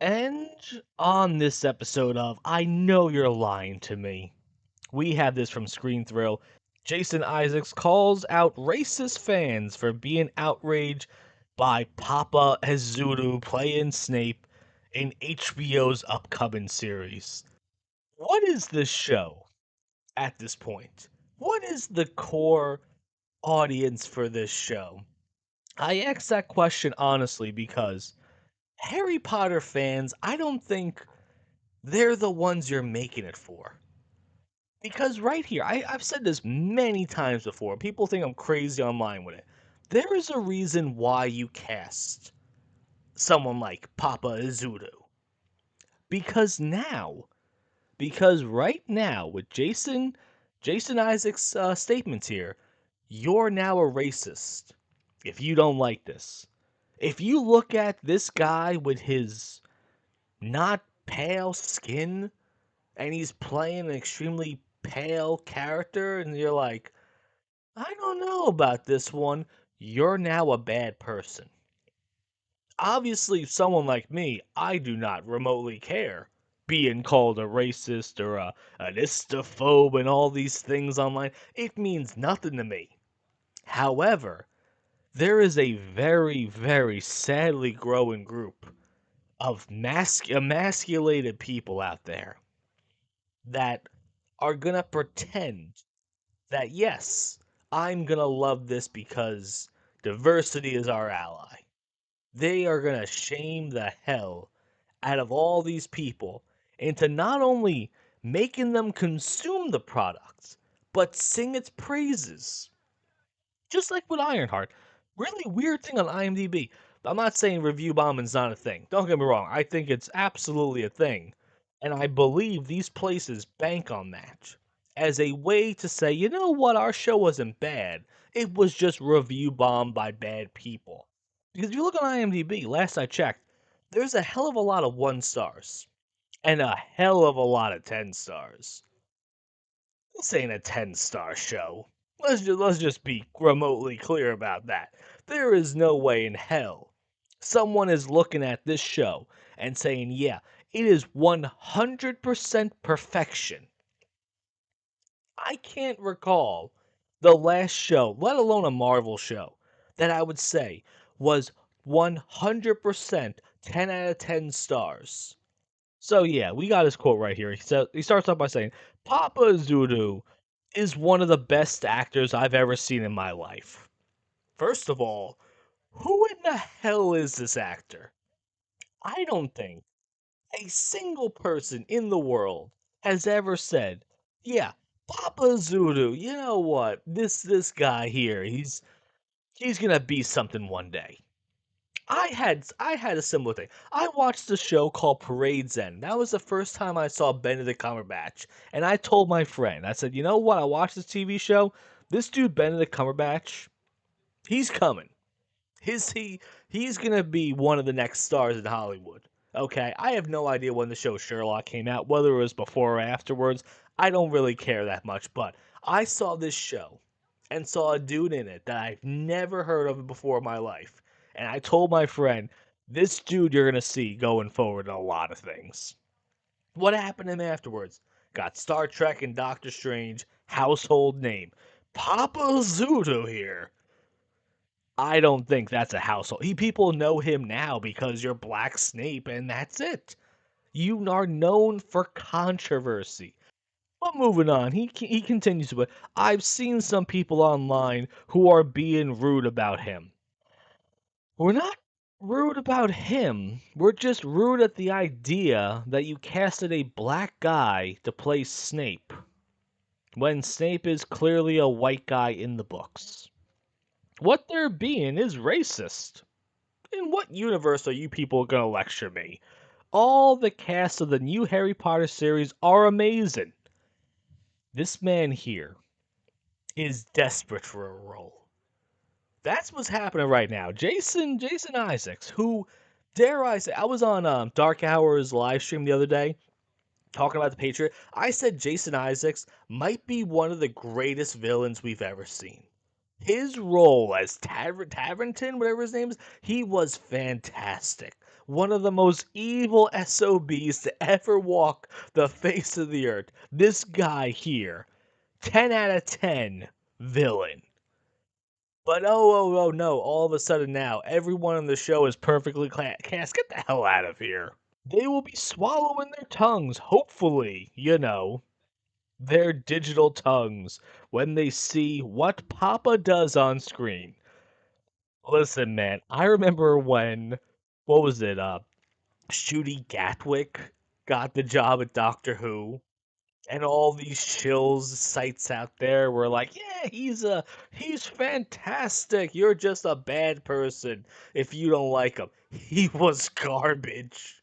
And on this episode of I Know You're Lying to Me, we have this from Screen Thrill. Jason Isaacs calls out racist fans for being outraged by Papa Ezuru playing Snape in HBO's upcoming series. What is this show at this point? What is the core audience for this show? I ask that question honestly because Harry Potter fans, I don't think they're the ones you're making it for. Because right here, I've said this many times before. People think I'm crazy online with it. There is a reason why you cast someone like Papa Izuru. Because now, because right now, with Jason Isaacs' statements here, you're now a racist if you don't like this. If you look at this guy with his not pale skin and he's playing an extremely pale character, and you're like, I don't know about this one, you're now a bad person. Obviously, someone like me, I do not remotely care being called a racist or an istophobe and all these things online. It means nothing to me. However, there is a very, very sadly growing group of emasculated people out there that are gonna pretend that yes, I'm gonna love this because diversity is our ally. They are gonna shame the hell out of all these people into not only making them consume the product, but sing its praises. Just like with Ironheart. Really weird thing on IMDb. I'm not saying review bombing's not a thing. Don't get me wrong. I think it's absolutely a thing. And I believe these places bank on that as a way to say, you know what, our show wasn't bad. It was just review bombed by bad people. Because if you look on IMDb, last I checked, there's a hell of a lot of 1 stars and a hell of a lot of 10 stars. This ain't a 10-star show. Let's just be remotely clear about that. There is no way in hell someone is looking at this show and saying, yeah, it is 100% perfection. I can't recall the last show, let alone a Marvel show, that I would say was 100% 10 out of 10 stars. So yeah, we got his quote right here. He starts off by saying, "Papa Zulu is one of the best actors I've ever seen in my life." First of all, who in the hell is this actor? I don't think a single person in the world has ever said, "Yeah, Papa Zulu, you know what? This guy here, he's gonna be something one day." I had a similar thing. I watched a show called Parade's End. That was the first time I saw Benedict Cumberbatch, and I told my friend, I said, "You know what? I watched this TV show. This dude Benedict Cumberbatch, he's coming. His he's gonna be one of the next stars in Hollywood." Okay, I have no idea when the show Sherlock came out, whether it was before or afterwards. I don't really care that much, but I saw this show and saw a dude in it that I've never heard of before in my life. And I told my friend, this dude you're gonna see going forward in a lot of things. What happened to him afterwards? Got Star Trek and Doctor Strange, household name. Papa Zulu here. I don't think that's a household. People know him now because you're Black Snape, and that's it. You are known for controversy. But moving on, he continues with, I've seen some people online who are being rude about him. We're not rude about him. We're just rude at the idea that you casted a black guy to play Snape when Snape is clearly a white guy in the books. What they're being is racist. In what universe are you people gonna lecture me? All the cast of the new Harry Potter series are amazing. This man here is desperate for a role. That's what's happening right now. Jason Isaacs, who dare I say, I was on Dark Hours live stream the other day talking about the Patriot. I said Jason Isaacs might be one of the greatest villains we've ever seen. His role as Tavernton, whatever his name is, he was fantastic. one of the most evil SOBs to ever walk the face of the earth. This guy here, 10 out of 10 villain. But no, all of a sudden now, everyone on the show is perfectly cast. Get the hell out of here. They will be swallowing their tongues, hopefully, their digital tongues, when they see what Papa does on screen. Listen, man, I remember when, what was it, Shooty Gatwick got the job at Doctor Who, and all these Shills sites out there were like, yeah, he's fantastic. You're just a bad person if you don't like him. He was garbage.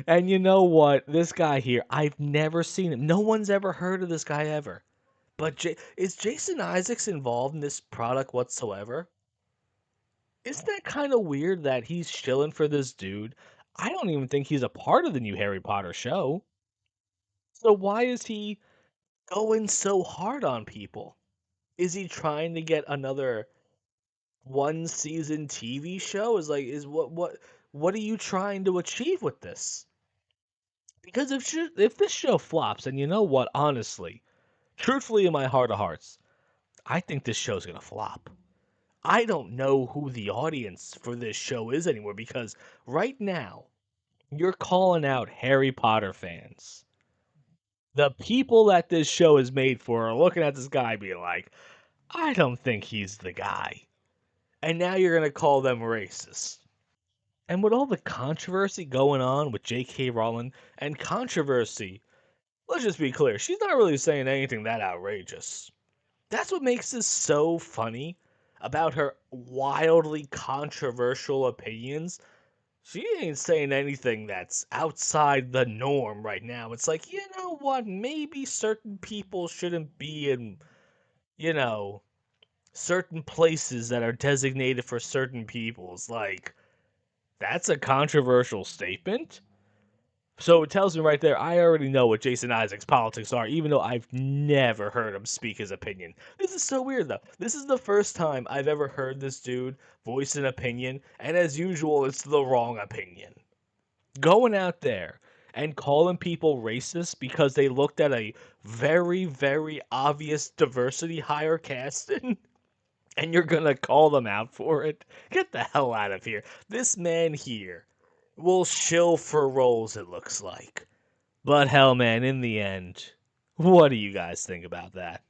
And you know what? This guy here, I've never seen him. No one's ever heard of this guy ever. But is Jason Isaacs involved in this product whatsoever? Isn't that kind of weird that he's shilling for this dude? I don't even think he's a part of the new Harry Potter show. So why is he going so hard on people? Is he trying to get another one season TV show? Is what are you trying to achieve with this? Because if this show flops, and you know what, honestly, truthfully in my heart of hearts, I think this show's gonna flop. I don't know who the audience for this show is anymore because right now you're calling out Harry Potter fans. The people that this show is made for are looking at this guy being like, I don't think he's the guy. And now you're going to call them racist. And with all the controversy going on with J.K. Rowling, and controversy, let's just be clear, she's not really saying anything that outrageous. That's what makes this so funny about her wildly controversial opinions. She ain't saying anything that's outside the norm right now. It's like, you know what? Maybe certain people shouldn't be in, you know, certain places that are designated for certain peoples. Like, that's a controversial statement. So it tells me right there, I already know what Jason Isaacs' politics are, even though I've never heard him speak his opinion. This is so weird, though. This is the first time I've ever heard this dude voice an opinion, and as usual, it's the wrong opinion. Going out there and calling people racist because they looked at a very, very obvious diversity hire casting, and you're gonna call them out for it? Get the hell out of here. This man here will shill for roles, it looks like. But hell, man, in the end, what do you guys think about that?